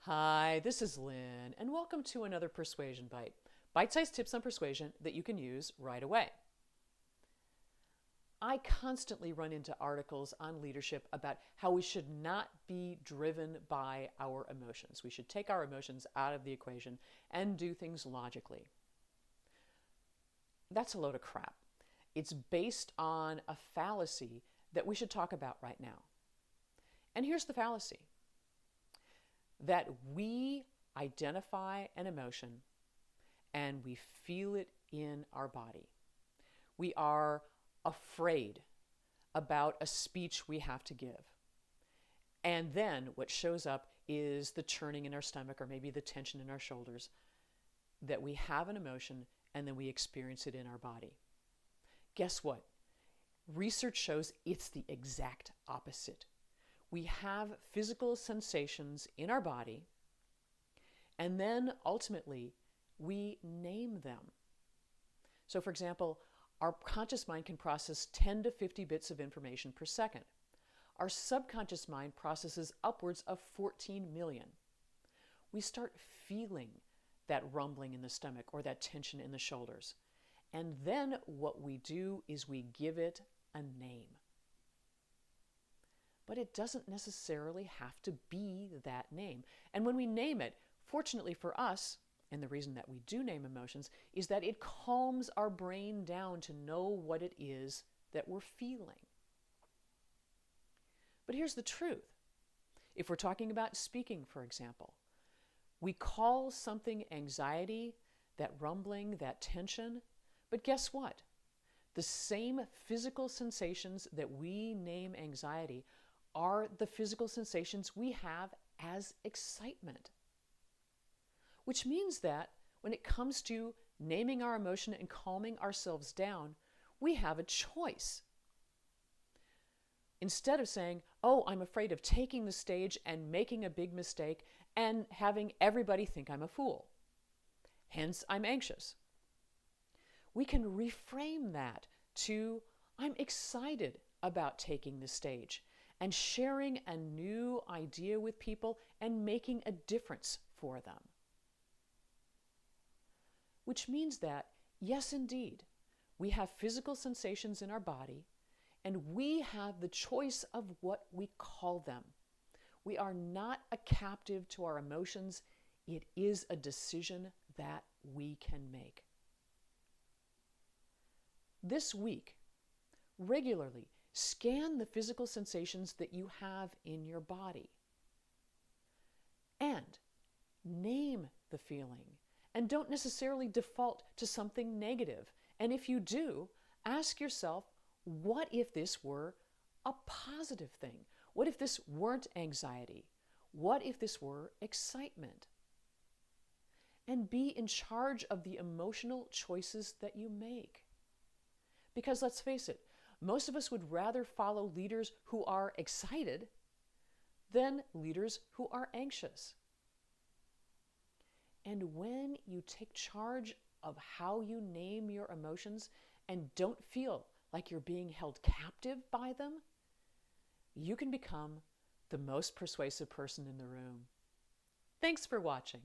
Hi, this is Lynn, and welcome to another Persuasion Byte. Bite-sized tips on persuasion that you can use right away. I constantly run into articles on leadership about how we should not be driven by our emotions. We should take our emotions out of the equation and do things logically. That's a load of crap. It's based on a fallacy that we should talk about right now. And here's the fallacy: that we identify an emotion and we feel it in our body. We are afraid about a speech we have to give. And then what shows up is the churning in our stomach or maybe the tension in our shoulders, that we have an emotion and then we experience it in our body. Guess what? Research shows it's the exact opposite. We have physical sensations in our body, and then ultimately we name them. So for example, our conscious mind can process 10 to 50 bits of information per second. Our subconscious mind processes upwards of 14 million. We start feeling that rumbling in the stomach or that tension in the shoulders. And then what we do is we give it a name. But it doesn't necessarily have to be that name. And when we name it, fortunately for us, and the reason that we do name emotions, is that it calms our brain down to know what it is that we're feeling. But here's the truth. If we're talking about speaking, for example, we call something anxiety, that rumbling, that tension, but guess what? The same physical sensations that we name anxiety are the physical sensations we have as excitement. Which means that when it comes to naming our emotion and calming ourselves down, we have a choice. Instead of saying, oh, I'm afraid of taking the stage and making a big mistake and having everybody think I'm a fool. Hence, I'm anxious. We can reframe that to, I'm excited about taking the stage and sharing a new idea with people and making a difference for them. Which means that, yes, indeed, we have physical sensations in our body, and we have the choice of what we call them. We are not a captive to our emotions. It is a decision that we can make. This week, regularly scan the physical sensations that you have in your body and name the feeling, and don't necessarily default to something negative. And if you do, ask yourself, what if this were a positive thing? What if this weren't anxiety? What if this were excitement? And be in charge of the emotional choices that you make. Because let's face it, most of us would rather follow leaders who are excited than leaders who are anxious. And when you take charge of how you name your emotions and don't feel like you're being held captive by them, you can become the most persuasive person in the room. Thanks for watching.